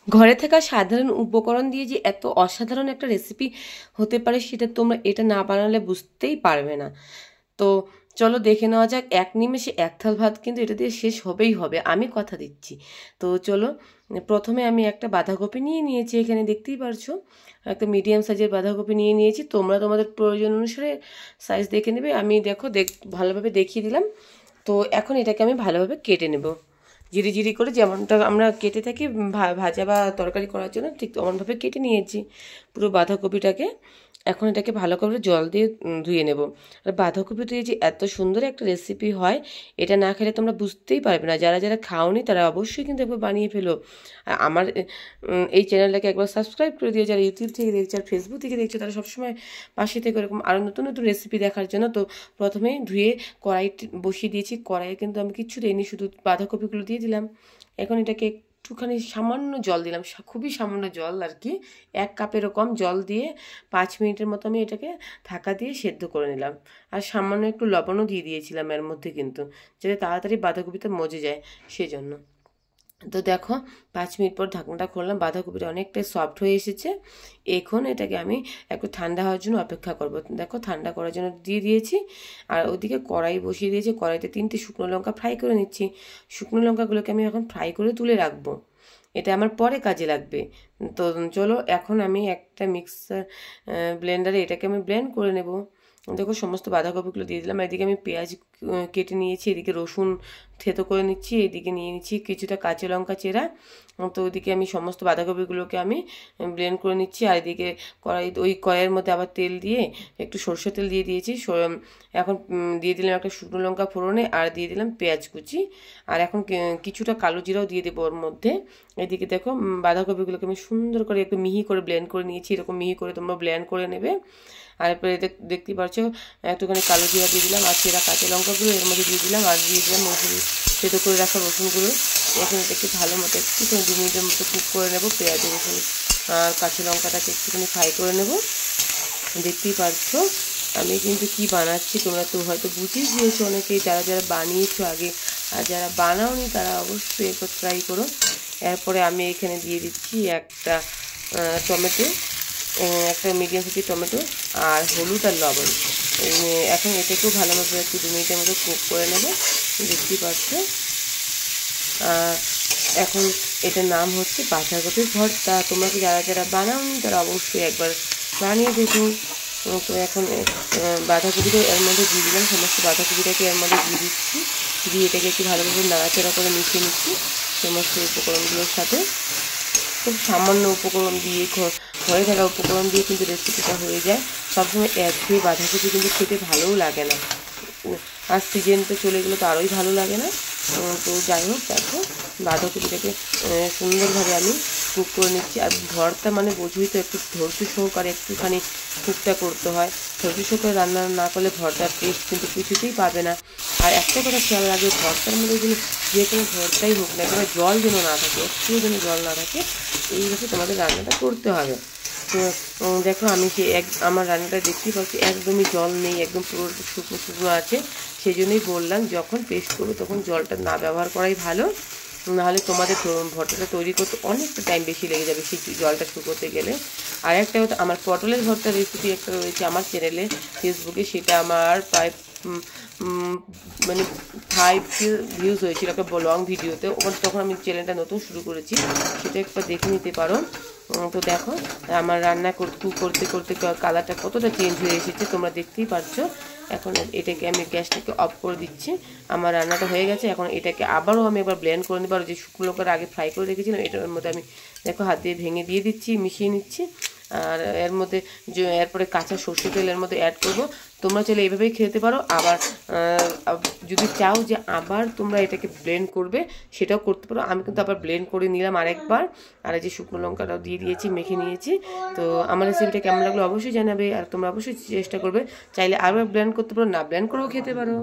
ঘরে থাকা সাধারণ উপকরণ দিয়ে যে এত অসাধারণ একটা রেসিপি হতে পারে সেটা তোমরা এটা না বানালে বুঝতেই পারবে না। তো চলো দেখে নেওয়া যাক। এক নিমেষে এক থাল ভাত কিন্তু এটা দিয়ে শেষ হবেই হবে, আমি কথা দিচ্ছি। তো চলো, প্রথমে আমি একটা বাঁধাকপি নিয়ে নিয়েছি, এখানে দেখতেই পারছো একটা মিডিয়াম সাইজের বাঁধাকপি নিয়ে নিয়েছি। তোমরা তোমাদের প্রয়োজন অনুসারে সাইজ দেখে নেবে, আমি দেখো ভালোভাবে দেখিয়ে দিলাম। তো এখন এটাকে আমি ভালোভাবে কেটে নেব, জিরি জিরি করে, যেমনটা আমরা কেটে থাকি ভাজা বা তরকারি করার জন্য, ঠিক তেমনভাবে কেটে নিয়েছি পুরো বাঁধাকপিটাকে। এখন এটাকে ভালো করে জল দিয়ে ধুয়ে নেব। আর বাঁধাকপি দিয়ে যে এত সুন্দর একটা রেসিপি হয়, এটা না খেলে তোমরা বুঝতেই পারবে না। যারা যারা খাওনি তারা অবশ্যই কিন্তু একবার বানিয়ে ফেলো। আর আমার এই চ্যানেলটাকে একবার সাবস্ক্রাইব করে দিও। যারা ইউটিউব থেকে দেখছো আর ফেসবুক থেকে দেখছো তারা সবসময় পাশে থেকে এরকম আরও নতুন নতুন রেসিপি দেখার জন্য। তো প্রথমে ধুয়ে কড়াই বসিয়ে দিয়েছি। কড়াইয়ে কিন্তু আমি কিচ্ছু দিইনি, শুধু বাঁধাকপিগুলো দিয়ে দিলাম। এখন এটাকে একটুখানি সামান্য জল দিলাম, খুবই সামান্য জল আর কি, 1 কাপেরও কম জল দিয়ে 5 মিনিটের মতো আমি এটাকে ঢাকা দিয়ে সেদ্ধ করে নিলাম। আর সামান্য একটু লবণও দিয়ে দিয়েছিলাম এর মধ্যে, কিন্তু যাতে তাড়াতাড়ি বাঁধাকপিতে মজে যায় সেজন্য। তো দেখো 5 মিনিট পর ঢাকনাটা খুললাম, বাঁধাকপিটা অনেকটাই সফট হয়ে এসেছে। এখন এটাকে আমি একটু ঠান্ডা হওয়ার জন্য অপেক্ষা করব। দেখো ঠান্ডা করার জন্য দিয়ে দিয়েছি। আর ওদিকে কড়াই বসিয়ে দিয়েছি, কড়াইতে 3টে শুকনো লঙ্কা ফ্রাই করে নিচ্ছি। শুকনো লঙ্কাগুলোকে আমি এখন ফ্রাই করে তুলে রাখবো, এটা আমার পরে কাজে লাগবে। তো চলো এখন আমি একটা মিক্সার ব্লেন্ডারে এটাকে আমি ব্লেন্ড করে নেব। দেখো সমস্ত বাঁধাকপিগুলো দিয়ে দিলাম। এদিকে আমি পেঁয়াজ কেটে নিয়েছি, এদিকে রসুন থেতো করে নিচ্ছি, এদিকে নিয়ে নিচ্ছি কিছুটা কাঁচা লঙ্কা চেরা। তো ওইদিকে আমি সমস্ত বাঁধাকপিগুলোকে আমি ব্লেন্ড করে নিচ্ছি। আর এদিকে ওই কড়াইয়ের মধ্যে আবার তেল দিয়ে একটু সরষের তেল দিয়ে দিয়েছি। এখন দিয়ে দিলাম একটা শুকনো লঙ্কা ফোড়নে, আর দিয়ে দিলাম পেঁয়াজ কুচি। আর এখন কিছুটা কালো জিরাও দিয়ে দেবো ওর মধ্যে। এদিকে দেখো বাঁধাকপিগুলোকে আমি সুন্দর করে একটু মিহি করে ব্লেন্ড করে নিয়েছি, এরকম মিহি করে তোমরা ব্লেন্ড করে নেবে। আর এরপরে দেখতেই পাচ্ছ একটুখানি কালো জিরা দিয়ে দিলাম, আর চেরা কাঁচা লঙ্কাগুলো এর মধ্যে দিয়ে দিলাম, আর দিয়ে দিলাম রসুন, সেদ্ধ করে রাখা রসুনগুলো। এখন এটাকে ভালো মতো একটুখানি 2 মিনিটের মতো কুক করে নেবো। পেঁয়াজ রসুন আর কাঁচা লঙ্কাটাকে একটুখানি ফ্রাই করে নেব। দেখতেই পাচ্ছ আমি কিন্তু কি বানাচ্ছি, তোমরা তো হয়তো বুঝেই গিয়েছো অনেকেই, যারা যারা বানিয়েছো আগে। আর যারা বানাওনি তারা অবশ্যই একবার ট্রাই করো। এরপরে আমি এখানে দিয়ে দিচ্ছি একটা টমেটো, একটা মিডিয়াম সাইজের টমেটো, আর হলুদ আর লবণ। এখন এটাকেও ভালো মতো একটু 2 মিনিটের মতো কুক করে নেব। দেখতেই পাচ্ছ এখন এটার নাম হচ্ছে বাঁধাকপির ভর্তা। তোমরা কি যারা যারা বানাওনি তারা অবশ্যই একবার বানিয়ে দেখুন। তো এখন বাঁধাকপিটা এর মধ্যে দিয়ে দিলাম, সমস্ত বাঁধাকপিটাকে এর মধ্যে দিয়ে দিচ্ছি। দিয়ে এটাকে একটু ভালোভাবে নাড়াচাড়া করে মিশিয়ে নিচ্ছি সমস্ত উপকরণগুলোর সাথে। খুব সামান্য উপকরণ দিয়ে, ঘরে থাকা উপকরণ দিয়ে কিন্তু রেসিপিটা হয়ে যায়। সবসময় একঘেয়ে বাঁধাকপি কিন্তু খেতে ভালোও লাগে না। আর সিজন তো চলে গেলে তো আরোই ভালো লাগে না। তো যাই হোক, দেখো বাঁধাকপিটাকে সুন্দরভাবে আমি কুক করে নিচ্ছি। আর ভর্তা মানে বোঝোই তো, একটু ধৈর্য সহকারে একটুখানি কুকটা করতে হয়। ধৈর্য সহকারে রান্না না করলে ভর্তার টেস্ট কিন্তু কিছুতেই পাবে না। আর একটা কথা খেয়াল রাখবে, ভর্তার মধ্যে যে কোনো ভর্তাই হোক না, একেবারে জল যেন না থাকে, একটুও যেন জল না থাকে, এইভাবে তোমাদের রান্নাটা করতে হবে। তো দেখো আমি আমার রান্নাটা দেখতেই পাচ্ছি একদমই জল নেই, একদম পুরো শুকনো শুকনো আছে। সেই জন্যই বললাম যখন পেস্ট করবো তখন জলটা না ব্যবহার করাই ভালো, নাহলে তোমাদের ভর্তাটা তৈরি করতে অনেকটা টাইম বেশি লেগে যাবে সেই জলটা শুকোতে গেলে। আর একটা কথা, আমার পটলের ভর্তা রেসিপি একটা রয়েছে আমার চ্যানেলে ফেসবুকে, সেটা আমার প্রায় মানে 5 ভিউজ হয়েছিল একটা লং ভিডিওতে। তখন আমি চ্যানেলটা নতুন শুরু করেছি, সেটা একবার দেখে নিতে পারো। তো দেখো আমার রান্না করতে করতে কালারটা কতটা চেঞ্জ হয়ে এসেছে তোমরা দেখতেই পাচ্ছ। এখন এটাকে আমি গ্যাসটাকে অফ করে দিচ্ছি। আমার রান্নাটা হয়ে গেছে। এখন এটাকে আবারও আমি একবার ব্লেন্ড করে নেবো। আর যে শুকনো লঙ্কাটা আগে ফ্রাই করে রেখেছিলাম এটার মধ্যে আমি দেখো হাত দিয়ে ভেঙে দিয়ে দিচ্ছি, মিশিয়ে নিচ্ছি। আর এর মধ্যে এরপরে কাঁচা সর্ষে তেল এর মধ্যে অ্যাড করব। তোমরা চাইলে এইভাবেই খেতে পারো, আবার যদি চাও যে আবার তোমরা এটাকে ব্লেন্ড করবে সেটাও করতে পারো। আমি কিন্তু আবার ব্লেন্ড করে নিলাম আরেকবার। আর এই যে শুকনো লঙ্কাটাও দিয়ে দিয়েছি, মেখে নিয়েছি। তো আমার রেসিপিটা কেমন লাগলো অবশ্যই জানাবে, আর তোমরা অবশ্যই চেষ্টা করবে। চাইলে আবার ব্লেন্ড করতে পারো, না ব্লেন্ড করেও খেতে পারো।